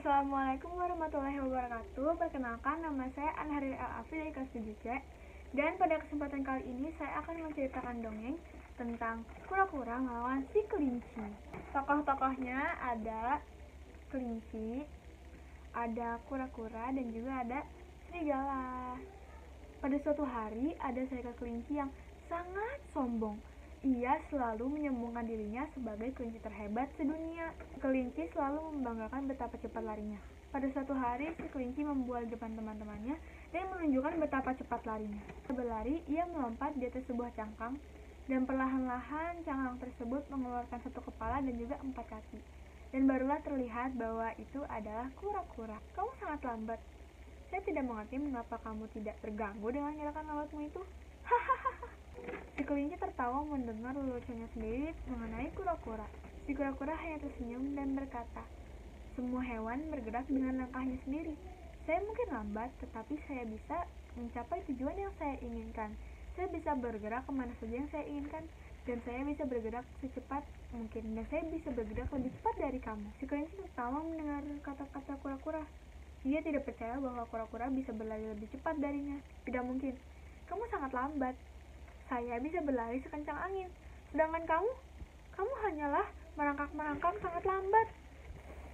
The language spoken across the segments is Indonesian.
Assalamualaikum warahmatullahi wabarakatuh. Perkenalkan, nama saya Anharil Al-Afi dari kelas 7C. Dan pada kesempatan kali ini saya akan menceritakan dongeng tentang kura-kura melawan si kelinci. Tokoh-tokohnya ada kelinci, ada kura-kura, dan juga ada serigala. Pada suatu hari ada seekor kelinci yang sangat sombong. Ia selalu menyombongkan dirinya sebagai kelinci terhebat sedunia. Kelinci selalu membanggakan betapa cepat larinya. Pada suatu hari, si kelinci membual depan teman-temannya dan menunjukkan betapa cepat larinya. Berlari, ia melompat di atas sebuah cangkang, dan perlahan-lahan cangkang tersebut mengeluarkan satu kepala dan juga 4 kaki. Dan barulah terlihat bahwa itu adalah kura-kura. Kamu sangat lambat. Saya tidak mengerti mengapa kamu tidak terganggu dengan gerakan lambatmu itu. Hahaha. Si kelinci tertawa mendengar leluconnya sendiri mengenai kura-kura. Si kura-kura hanya tersenyum dan berkata, "Semua hewan bergerak dengan langkahnya sendiri. Saya mungkin lambat, tetapi saya bisa mencapai tujuan yang saya inginkan. Saya bisa bergerak kemana saja yang saya inginkan, dan saya bisa bergerak secepat mungkin, dan saya bisa bergerak lebih cepat dari kamu." Si kelinci tertawa mendengar kata-kata kura-kura. Ia tidak percaya bahwa kura-kura bisa berlari lebih cepat darinya. Tidak mungkin. Kamu sangat lambat. Saya bisa berlari sekencang angin. Sedangkan kamu hanyalah merangkak-merangkak sangat lambat.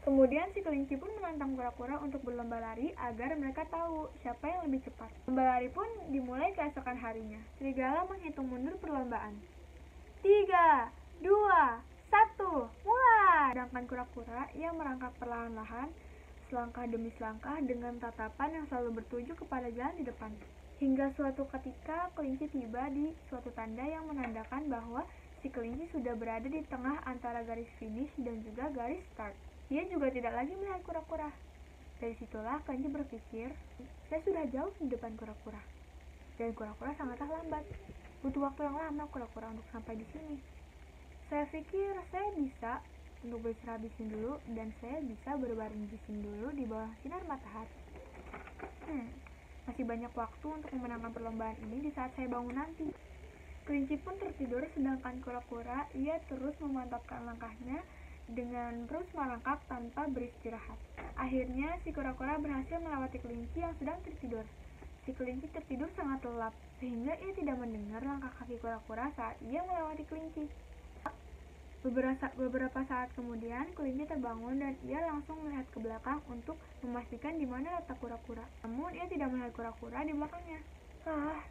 Kemudian si kelinci pun menantang kura-kura untuk berlomba lari agar mereka tahu siapa yang lebih cepat. Lomba lari pun dimulai keesokan harinya. Serigala menghitung mundur perlombaan. 3, 2, 1, mulai! Sedangkan kura-kura ia merangkak perlahan-lahan, selangkah demi selangkah dengan tatapan yang selalu bertuju kepada jalan di depan. Hingga suatu ketika kelinci tiba di suatu tanda yang menandakan bahwa si kelinci sudah berada di tengah antara garis finish dan juga garis start. Ia juga tidak lagi melihat kura-kura. Dari situlah kelinci berpikir, saya sudah jauh di depan kura-kura. Dan kura-kura sangatlah lambat. Butuh waktu yang lama kura-kura untuk sampai di sini. Saya pikir saya bisa untuk beristirahat di sini dulu, dan saya bisa berbaring di sini dulu di bawah sinar matahari. Masih banyak waktu untuk memenangkan perlombaan ini di saat saya bangun nanti. Kelinci pun tertidur, sedangkan kura-kura ia terus memantapkan langkahnya dengan terus merangkak tanpa beristirahat. Akhirnya si kura-kura berhasil melewati kelinci yang sedang tertidur. Si kelinci tertidur sangat lelap, sehingga ia tidak mendengar langkah kaki kura-kura saat ia melewati kelinci. Beberapa saat kemudian, kelinci terbangun dan ia langsung melihat ke belakang untuk memastikan di mana letak kura-kura. Namun, ia tidak melihat kura-kura di belakangnya.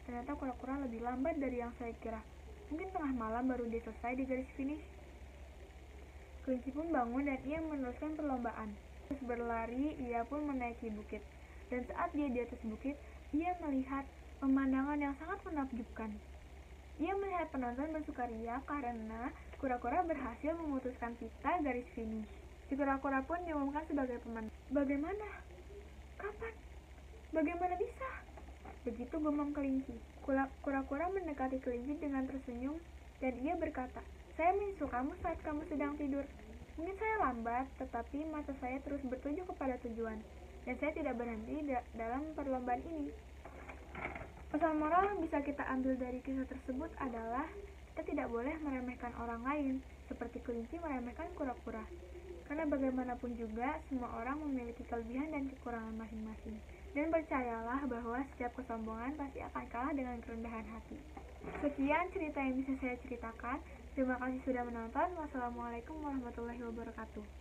Ternyata kura-kura lebih lambat dari yang saya kira. Mungkin tengah malam baru dia selesai di garis finish. Kelinci pun bangun dan ia meneruskan perlombaan. Terus berlari, ia pun menaiki bukit. Dan saat dia di atas bukit, ia melihat pemandangan yang sangat menakjubkan. Ia melihat penonton bersukaria karena kura-kura berhasil memutuskan pita garis finish. Si kura-kura pun diumumkan sebagai pemenang. Bagaimana? Kapan? Bagaimana bisa? Begitu gumam kelinci. Kura-kura mendekati kelinci dengan tersenyum dan ia berkata, "Saya menyusul kamu saat kamu sedang tidur. Mungkin saya lambat, tetapi mata saya terus bertuju kepada tujuan, dan saya tidak berhenti dalam perlombaan ini." Pesan moral yang bisa kita ambil dari kisah tersebut adalah kita tidak boleh meremehkan orang lain, seperti kelinci meremehkan kura-kura. Karena bagaimanapun juga, semua orang memiliki kelebihan dan kekurangan masing-masing. Dan percayalah bahwa setiap kesombongan pasti akan kalah dengan kerendahan hati. Sekian cerita yang bisa saya ceritakan. Terima kasih sudah menonton. Wassalamualaikum warahmatullahi wabarakatuh.